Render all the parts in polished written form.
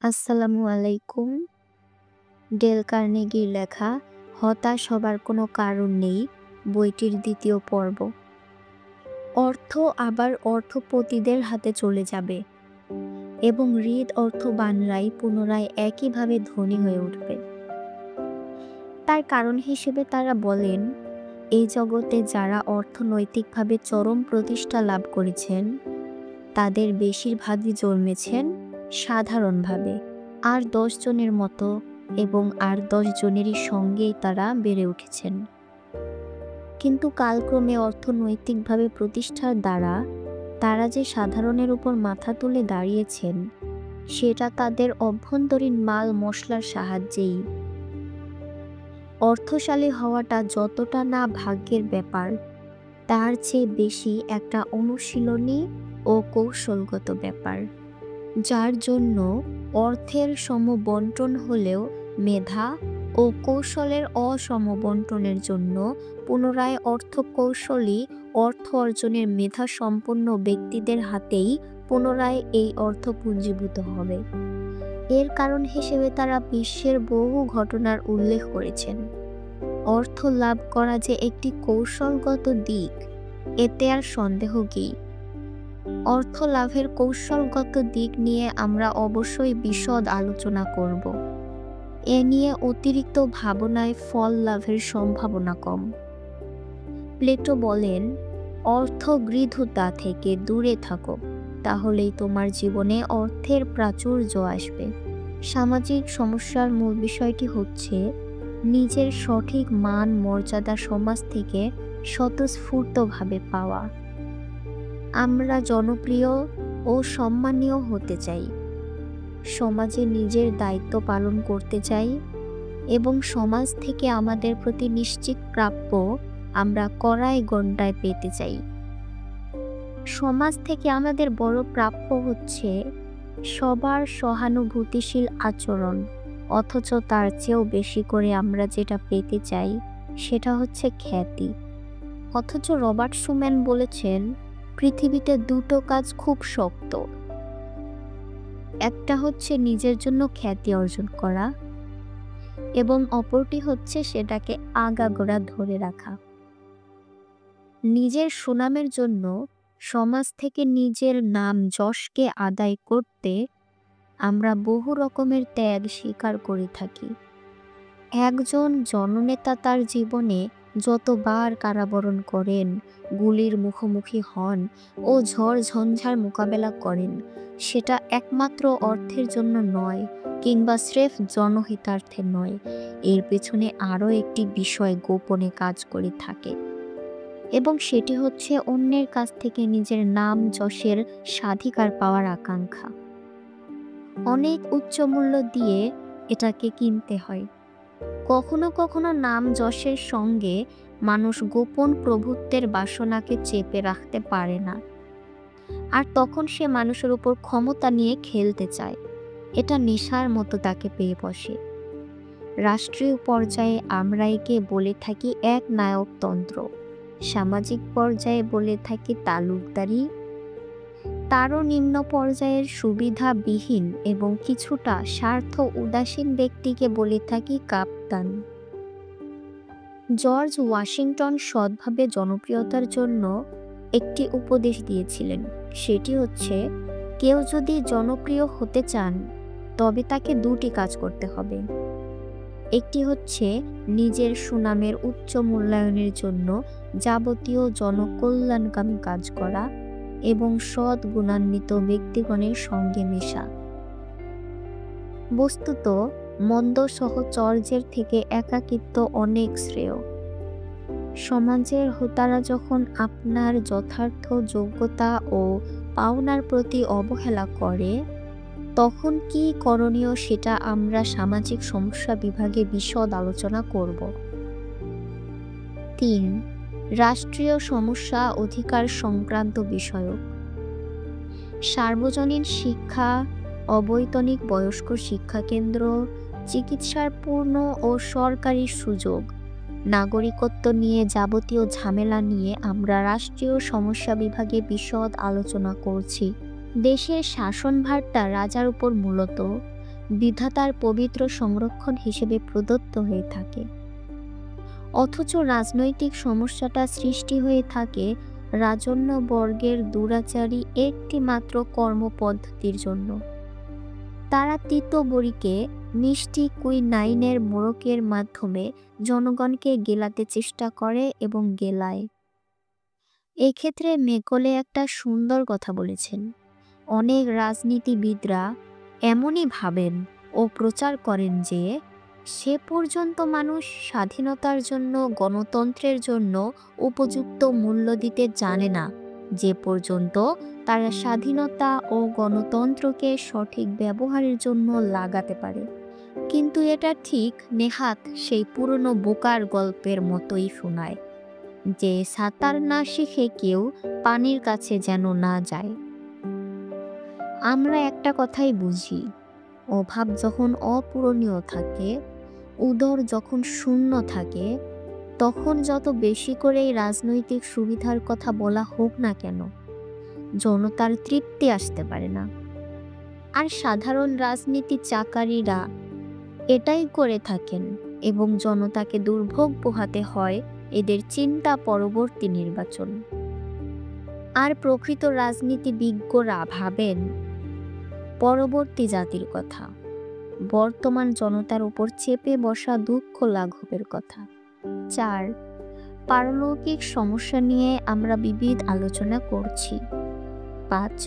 আসসালামু আলাইকুম। ডেল কার্নেগির লেখা হতাশ হবার কোনো কারণ নেই বইটির দ্বিতীয় পর্ব। অর্থ আবার অর্থপতিদের হাতে চলে যাবে এবং হৃদ অর্থবানরাই পুনরায় একইভাবে ধনী হয়ে উঠবে। তার কারণ হিসেবে তারা বলেন, এই জগতে যারা অর্থনৈতিকভাবে চরম প্রতিষ্ঠা লাভ করেছেন তাদের বেশিরভাগই জন্মেছেন সাধারণভাবে, আর 10 জনের মতো, এবং আর 10 জনেরই সঙ্গেই তারা বেড়ে উঠেছেন। কিন্তু কালক্রমে অর্থনৈতিকভাবে প্রতিষ্ঠার দ্বারা তারা যে সাধারণের উপর মাথা তুলে দাঁড়িয়েছেন সেটা তাদের অভ্যন্তরীণ মাল মশলার সাহায্যেই। অর্থশালী হওয়াটা যতটা না ভাগ্যের ব্যাপার, তার চেয়ে বেশি একটা অনুশীলনী ও কৌশলগত ব্যাপার, যার জন্য অর্থের সমবন্টন হলেও মেধা ও কৌশলের অসমবন্টনের জন্য পুনরায় অর্থকৌশলী অর্থ অর্জনের মেধা সম্পন্ন ব্যক্তিদের হাতেই পুনরায় এই অর্থ পুঞ্জীভূত হবে। এর কারণ হিসেবে তারা বিশ্বের বহু ঘটনার উল্লেখ করেছেন। অর্থ লাভ করা যে একটি কৌশলগত দিক, এতে আর সন্দেহ কি? অর্থ লাভের কৌশলগত দিক নিয়ে আমরা অবশ্যই বিশদ আলোচনা করব। এ নিয়ে অতিরিক্ত ভাবনায় ফল লাভের সম্ভাবনা কম। প্লেটো বলেন, অর্থগৃহীতা থেকে দূরে থাকো, তাহলেই তোমার জীবনে অর্থের প্রাচুর্য আসবে। সামাজিক সমস্যার মূল বিষয়টি হচ্ছে নিজের সঠিক মান মর্যাদা সমাজ থেকে স্বতঃস্ফূর্তভাবে পাওয়া। আমরা জনপ্রিয় ও সম্মানীয় হতে চাই, সমাজে নিজের দায়িত্ব পালন করতে চাই, এবং সমাজ থেকে আমাদের প্রতি নিশ্চিত প্রাপ্য আমরা কড়ায় গণ্ডায় পেতে চাই। সমাজ থেকে আমাদের বড় প্রাপ্য হচ্ছে সবার সহানুভূতিশীল আচরণ, অথচ তার চেয়েও বেশি করে আমরা যেটা পেতে চাই সেটা হচ্ছে খ্যাতি। অথচ রবার্ট শুম্যান বলেছেন, পৃথিবীতে দুটো কাজ খুব শক্ত, একটা হচ্ছে নিজের জন্য খ্যাতি অর্জন করা, এবং অপরটি হচ্ছে সেটাকে আগাগোড়া ধরে রাখা। নিজের সুনামের জন্য সমাজ থেকে নিজের নাম যশকে আদায় করতে আমরা বহু রকমের ত্যাগ স্বীকার করে থাকি। একজন জননেতা তার জীবনে যতবার কারাবরণ করেন, গুলির মুখোমুখি হন ও ঝড় ঝঞ্ঝার মোকাবেলা করেন, সেটা একমাত্র অর্থের জন্য নয়, কিংবা স্রেফ জনহিতার্থে নয়। এর পেছনে আরও একটি বিষয় গোপনে কাজ করে থাকে, এবং সেটি হচ্ছে অন্যের কাছ থেকে নিজের নাম যশের স্বাধিকার পাওয়ার আকাঙ্ক্ষা। অনেক উচ্চ মূল্য দিয়ে এটাকে কিনতে হয়। কখনো কখনো নাম যশের সঙ্গে মানুষ গোপন প্রভুত্বের বাসনাকে চেপে রাখতে পারে না, আর তখন সে মানুষের উপর ক্ষমতা নিয়ে খেলতে চায়। এটা নেশার মতো তাকে পেয়ে বসে। রাষ্ট্রীয় পর্যায়ে আমরা একে বলে থাকি এক নায়কতন্ত্র, সামাজিক পর্যায়ে বলে থাকি তালুকদারি, তারও নিম্ন পর্যায়ের সুবিধাবিহীন এবং কিছুটা স্বার্থ উদাসীন ব্যক্তিকে বলে থাকি কাপ্তান। জর্জ ওয়াশিংটন সৎভাবে জনপ্রিয়তার জন্য একটি উপদেশ দিয়েছিলেন, সেটি হচ্ছে, কেউ যদি জনপ্রিয় হতে চান তবে তাকে দুটি কাজ করতে হবে। একটি হচ্ছে নিজের সুনামের উচ্চ মূল্যায়নের জন্য যাবতীয় জনকল্যাণকামী কাজ করা এবং সৎ গুণান্বিত ব্যক্তিগণের সঙ্গে মেশা। বস্তুত মন্দ সহচর্যের থেকে একাকিত্ব অনেক শ্রেয়। সমাজের হোতারা যখন আপনার যথার্থ যোগ্যতা ও পাওনার প্রতি অবহেলা করে, তখন কি করণীয় সেটা আমরা সামাজিক সমস্যা বিভাগে বিশদ আলোচনা করব। 3. রাষ্ট্রীয় সমস্যা অধিকার সংক্রান্ত বিষয়ক। সার্বজনীন শিক্ষা, অবৈতনিক বয়স্ক শিক্ষাকেন্দ্র, চিকিৎসার পূর্ণ ও সরকারি সুযোগ, নাগরিকত্ব নিয়ে যাবতীয় ঝামেলা নিয়ে আমরা রাষ্ট্রীয় সমস্যা বিভাগে বিশদ আলোচনা করছি। দেশের শাসনভারটা রাজার উপর মূলত, বিধাতার পবিত্র সংরক্ষণ হিসেবে প্রদত্ত হয়ে থাকে। অথচ রাজনৈতিক সমস্যাটা সৃষ্টি হয়ে থাকে রাজন্য বর্গের দুরাচারী একটি মাত্র কর্মপদ্ধতির জন্য। তারা তিতবরীকে মিষ্টি কুইনাইনের মোড়কের মাধ্যমে জনগণকে গেলাতে চেষ্টা করে এবং গেলায়। এক্ষেত্রে মেকলে একটা সুন্দর কথা বলেছেন। অনেক রাজনীতিবিদরা এমনই ভাবেন ও প্রচার করেন যে সে পর্যন্ত মানুষ স্বাধীনতার জন্য, গণতন্ত্রের জন্য উপযুক্ত মূল্য দিতে জানে না, যে পর্যন্ত তারা স্বাধীনতা ও গণতন্ত্রকে সঠিক ব্যবহারের জন্য লাগাতে পারে। কিন্তু এটা ঠিক নেহাত সেই পুরনো বোকার গল্পের মতোই শোনায়, যে সাঁতার না শিখে কেউ পানির কাছে যেন না যায়। আমরা একটা কথাই বুঝি, অভাব যখন অপূরণীয় থাকে, উদর যখন শূন্য থাকে, তখন যত বেশি করেই রাজনৈতিক সুবিধার কথা বলা হোক না কেন, জনতার তৃপ্তি আসতে পারে না। আর সাধারণ রাজনীতি চাকারীরা এটাই করে থাকেন এবং জনতাকে দুর্ভোগ পোহাতে হয় এদের চিন্তা পরবর্তী নির্বাচন। আর প্রকৃত রাজনীতিবিজ্ঞরা ভাবেন পরবর্তী জাতির কথা, বর্তমান জনতার উপর চেপে বসা দুঃখ লাঘবের কথা। 4. পারলৌকিক সমস্যা নিয়ে আমরা বিবিধ আলোচনা করছি। 5.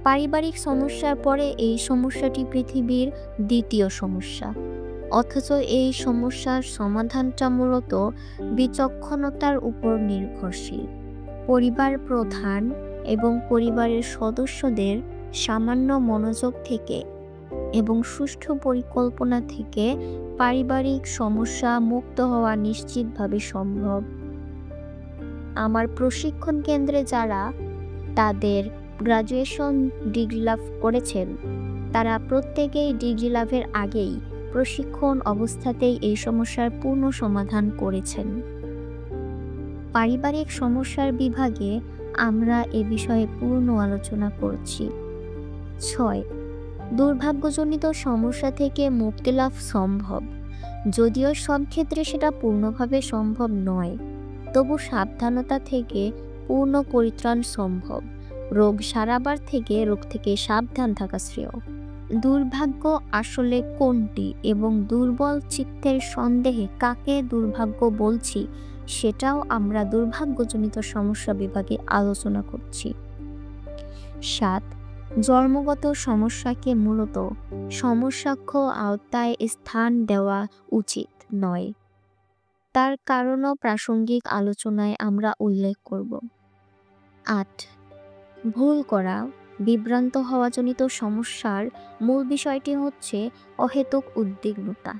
পারিবারিক সমস্যার পরে এই সমস্যাটি পৃথিবীর দ্বিতীয় সমস্যা, অথচ এই সমস্যার সমাধানটা মূলত বিচক্ষণতার উপর নির্ভরশীল। পরিবার প্রধান এবং পরিবারের সদস্যদের সামান্য মনোযোগ থেকে এবং সুষ্ঠু পরিকল্পনা থেকে পারিবারিক সমস্যা মুক্ত হওয়া নিশ্চিতভাবে সম্ভব। আমার প্রশিক্ষণ কেন্দ্রে যারা তাদের গ্রাজুয়েশন ডিগ্রি লাভ করেছেন, তারা প্রত্যেকেই ডিগ্রি লাভের আগেই প্রশিক্ষণ অবস্থাতেই এই সমস্যার পূর্ণ সমাধান করেছেন। পারিবারিক সমস্যার বিভাগে আমরা এ বিষয়ে পূর্ণ আলোচনা করছি। 6. দুর্ভাগ্যজনিত সমস্যা থেকে মুক্তি লাভ সম্ভব, যদিও সব ক্ষেত্রে সেটা পূর্ণভাবে সম্ভব নয়, তবু সাবধানতা থেকে পূর্ণ পরিত্রাণ সম্ভব। রোগ সারাবার থেকে রোগ থেকে সাবধান থাকা শ্রেয়। দুর্ভাগ্য আসলে কোনটি এবং দুর্বল চিত্তের সন্দেহে কাকে দুর্ভাগ্য বলছি, সেটাও আমরা দুর্ভাগ্যজনিত সমস্যা বিভাগে আলোচনা করছি। 7. জন্মগত সমস্যাকে মূলত সমস্যাক্ষ আওতায় স্থান দেওয়া উচিত নয়, তার কারণও প্রাসঙ্গিক আলোচনায় আমরা উল্লেখ করব। 8. ভুল করা, বিভ্রান্ত হওয়াজনিত সমস্যার মূল বিষয়টি হচ্ছে অহেতুক উদ্বিগ্নতা।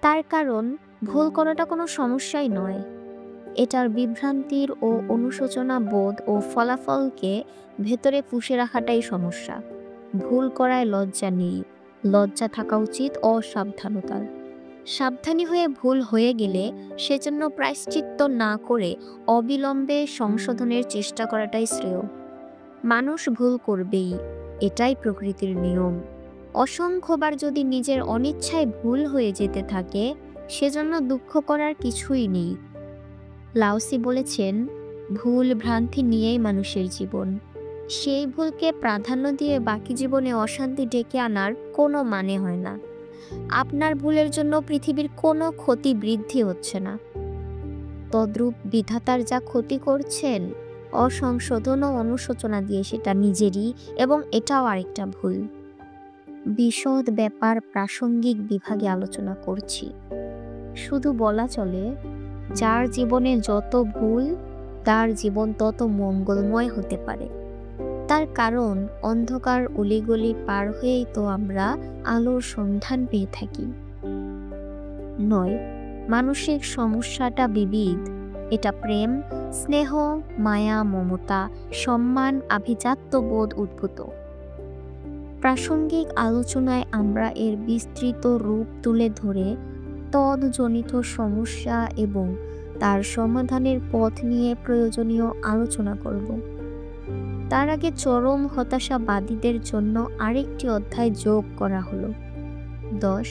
তার কারণ ভুল করাটা কোনো সমস্যাই নয়, এটার বিভ্রান্তির ও অনুশোচনা বোধ ও ফলাফলকে ভেতরে পুষে রাখাটাই সমস্যা। ভুল করায় লজ্জা নেই, লজ্জা থাকা উচিত অসাবধানতার। সাবধানী হয়ে ভুল হয়ে গেলে সেজন্য প্রায়শ্চিত্ত না করে অবিলম্বে সংশোধনের চেষ্টা করাটাই শ্রেয়। মানুষ ভুল করবেই, এটাই প্রকৃতির নিয়ম। অসংখ্যবার যদি নিজের অনিচ্ছায় ভুল হয়ে যেতে থাকে, সেজন্য দুঃখ করার কিছুই নেই। লাওসি বলেছেন, ভুল ভ্রান্তি নিয়েই মানুষের জীবন। সেই ভুলকে প্রাধান্য দিয়ে বাকি জীবনে অশান্তি ডেকে আনার কোনো মানে হয় না। আপনার ভুলের জন্য পৃথিবীর কোনো ক্ষতি বৃদ্ধি হচ্ছে না, তদ্রূপ বিধাতার যা ক্ষতি করছেন অসংশোধন ও অনুশোচনা দিয়ে সেটা নিজেরই, এবং এটাও আরেকটা ভুল। বিশদ ব্যাপার প্রাসঙ্গিক বিভাগে আলোচনা করছি। শুধু বলা চলে, যার জীবনে যত ভুল তার জীবন তত মঙ্গলময় হতে পারে। তার কারণ অন্ধকার অলিগলি পার হয়েই তো আমরা আলোর সন্ধান পেয়ে থাকি। 9. মানসিক সমস্যাটা বিবিধ, এটা প্রেম, স্নেহ, মায়া, মমতা, সম্মান, আভিজাত্যবোধ উদ্ভূত। প্রাসঙ্গিক আলোচনায় আমরা এর বিস্তৃত রূপ তুলে ধরে তদ্জনিত সমস্যা এবং তার সমাধানের পথ নিয়ে প্রয়োজনীয় আলোচনা করব। তার আগে চরম হতাশাবাদীদের জন্য আরেকটি অধ্যায় যোগ করা হলো। 10.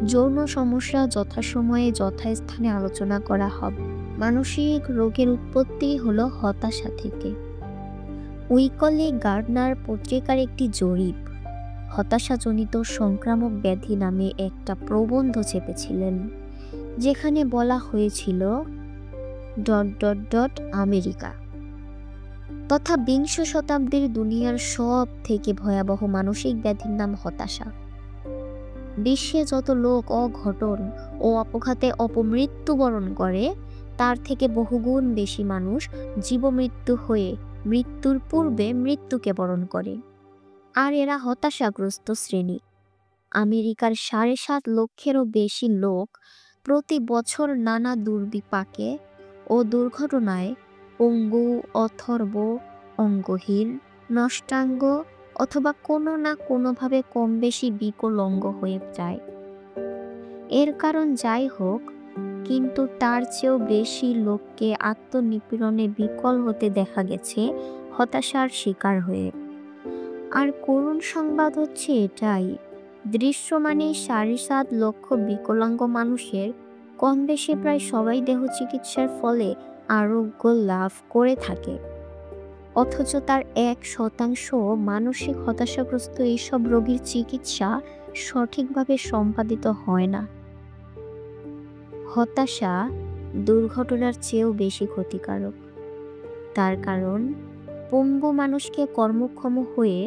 যৌন সমস্যা যথাসময়ে যথাস্থানে আলোচনা করা হবে। মানসিক রোগের উৎপত্তি হলো হতাশা থেকে। উইকলি গার্ডনার পত্রিকার একটি জরিপ হতাশাজনিত সংক্রামক ব্যাধি নামে একটা প্রবন্ধ চেপেছিলেন, যেখানে বলা হয়েছিল আমেরিকা তথা বিংশ শতাব্দীর দুনিয়ার সব থেকে ভয়াবহ মানসিক ব্যাধির নাম হতাশা। বিশ্বে যত লোক অঘটন ও অপঘাতে অপমৃত্যুবরণ করে, তার থেকে বহুগুণ বেশি মানুষ জীবমৃত্যু হয়ে মৃত্যুর পূর্বে মৃত্যুকে বরণ করে, আর এরা হতাশাগ্রস্ত শ্রেণী। আমেরিকার 7.5 লক্ষেরও বেশি লোক প্রতি বছর নানা দুর্বিপাকে ও দুর্ঘটনায় পঙ্গু, অথর্ব, অঙ্গহীন, নষ্টাঙ্গ অথবা কোনো না কোনোভাবে কম বেশি বিকলাঙ্গ হয়ে যায়। এর কারণ যাই হোক, কিন্তু তার চেয়েও বেশি লোককে আত্মনিপীড়নে বিকল হতে দেখা গেছে হতাশার শিকার হয়ে। আর করুণ সংবাদ হচ্ছে এটাই, দৃশ্যমানে 7.5 লক্ষ বিকলাঙ্গ মানুষের কম বেশি প্রায় সবাই দেহ চিকিৎসার ফলে আরোগ্য লাভ করে থাকে, অথচ তার 1% মানসিক হতাশাগ্রস্ত এইসব রোগীর চিকিৎসা সঠিকভাবে সম্পাদিত হয় না। হতাশা দুর্ঘটনার চেয়েও বেশি ক্ষতিকারক। তার কারণ, পঙ্গু মানুষকে কর্মক্ষম হয়ে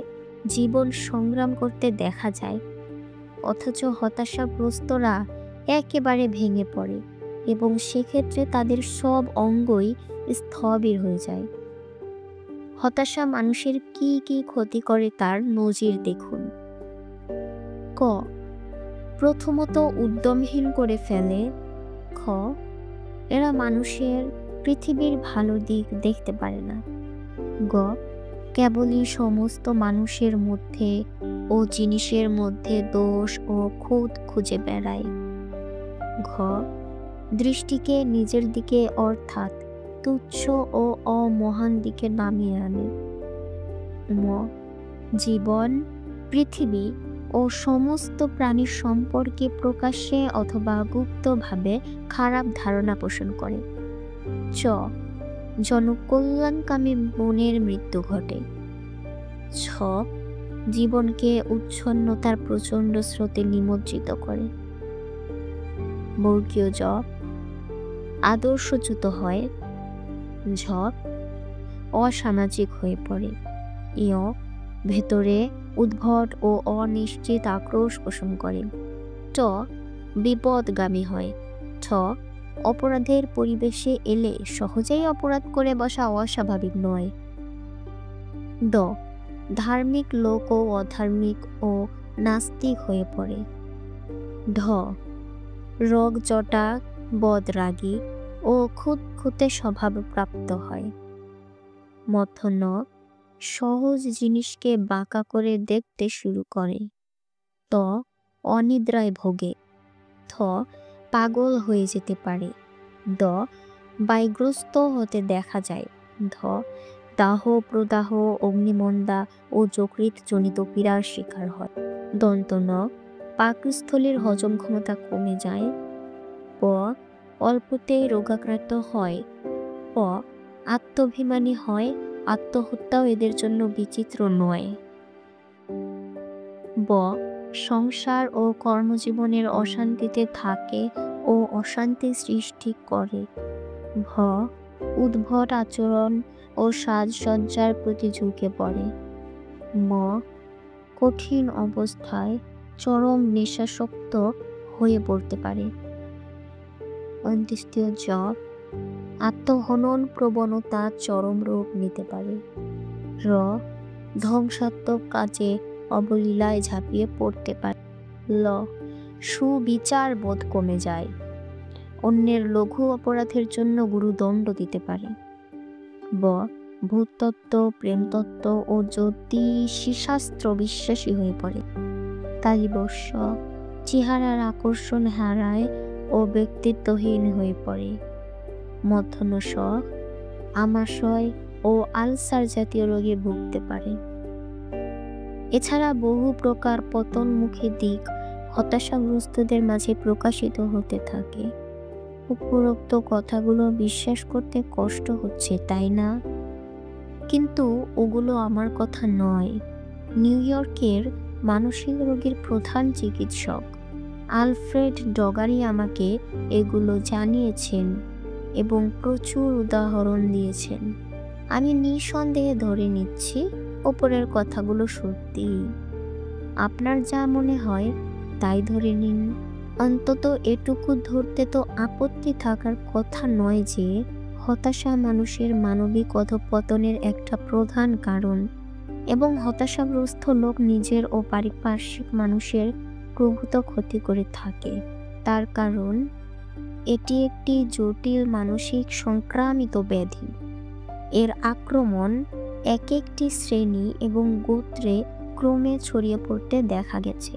জীবন সংগ্রাম করতে দেখা যায়, অথচ হতাশাগ্রস্তরা একেবারে ভেঙে পড়ে এবং সেক্ষেত্রে তাদের সব অঙ্গই স্থবির হয়ে যায়। হতাশা মানুষের কি কি ক্ষতি করে তার নজির দেখুন। ক. প্রথমত উদ্যমহীন করে ফেলে। খ. এরা মানুষের পৃথিবীর ভালো দিক দেখতে পারে না। গ. কেবলই সমস্ত মানুষের মধ্যে ও জিনিসের মধ্যে দোষ ও খুঁত খুঁজে বেড়ায়। ঘ. দৃষ্টিকে নিজের দিকে অর্থাৎ তুচ্ছ ও অমহান দিকে নামিয়ে আনে। ম. জীবন, পৃথিবী ও সমস্ত প্রাণীর সম্পর্কে প্রকাশ্যে অথবা গুপ্তভাবে খারাপ ধারণা পোষণ করে। চ. জনকল্যাণকামী মনের মৃত্যু ঘটে। ছ. জীবনকে উচ্ছন্নতার প্রচণ্ড স্রোতে নিমজ্জিত করে। বর্গীয় জ. আদর্শচ্যুত হয়। ঝ. অসামাজিক হয়ে পড়ে। ইয়. ভেতরে উদ্ভট ও অনিশ্চিত আক্রোশ পোষণ করে। ট. বিপদগামী হয়। ঠ. অপরাধের পরিবেশে এলে সহজেই অপরাধ করে বসা অস্বাভাবিক নয়। দ. ধার্মিক লোক ও অধার্মিক ও নাস্তিক হয়ে পড়ে। ঢ. রগজটা, বদরাগী ও খুঁতখুঁতে স্বভাব প্রাপ্ত হয়। মধ্য ন. সহজ জিনিসকে বাঁকা করে দেখতে শুরু করে। ত. অনিদ্রায় ভোগে। থ. পাগল হয়ে যেতে পারে। দ. বায়ুগ্রস্ত হতে দেখা যায়। ধ. দাহ, প্রদাহ, অগ্নিমন্দা ও যকৃৎজনিত পীড়ার শিকার হয়। দন্ত ন. পাকস্থলীর হজম ক্ষমতা কমে যায়। প. অল্পতেই রোগাক্রান্ত হয়। প. আত্মাভিমানী হয়। আত্মহত্যাও এদের জন্য বিচিত্র নয়। ব. সংসার ও কর্মজীবনের অশান্তিতে থাকে ও অশান্তি সৃষ্টি করে। ভ. উদ্ভট আচরণ ও সাজসজ্জার প্রতি ঝুঁকে পড়ে। ম. কঠিন অবস্থায় চরম নেশাসক্ত হয়ে পড়তে পারে। অন্ত্যেষ্টিয় জ. আত্মহনন প্রবণতা চরম রূপ নিতে পারে। র. ধ্বংসাত্মক কাজে অবলীলায় ঝাঁপিয়ে পড়তে পারে। ল. সুবিচার বোধ কমে যায়। অন্যের লঘু অপরাধের জন্য গুরুদণ্ড দিতে পারে। ব. ভূতত্ত্ব, প্রেমতত্ত্ব ও জ্যোতিষশাস্ত্র বিশ্বাসী হয়ে পড়ে। তালিবস্য, চেহারার আকর্ষণ হারায় ও ব্যক্তিত্বহীন হয়ে পড়ে। মধ্যাহ্ন স. আমাশয়, ও আলসার জাতীয় রোগে ভুগতে পারে। এছাড়া বহু প্রকার পতনমুখী দিক হতাশাগ্রস্তদের মাঝে প্রকাশিত হতে থাকে। উপরোক্ত কথাগুলো বিশ্বাস করতে কষ্ট হচ্ছে, তাই না? কিন্তু ওগুলো আমার কথা নয়। নিউ ইয়র্কের মানসিক রোগীর প্রধান চিকিৎসক আলফ্রেড ডগারি আমাকে এগুলো জানিয়েছেন এবং প্রচুর উদাহরণ দিয়েছেন। আমি নিঃসন্দেহে ধরে নিচ্ছি ওপরের কথাগুলো সত্যি। আপনার যা মনে হয় তাই ধরে নিন। অন্তত এটুকু ধরতে তো আপত্তি থাকার কথা নয় যে হতাশা মানুষের মানবিক অধঃপতনের একটা প্রধান কারণ এবং হতাশাগ্রস্ত লোক নিজের ও পারিপার্শ্বিক মানুষের প্রভূত ক্ষতি করে থাকে। তার কারণ এটি একটি জটিল মানসিক সংক্রামিত ব্যাধি। এর আক্রমণ এক একটি শ্রেণী এবং গোত্রে ক্রমে ছড়িয়ে পড়তে দেখা গেছে।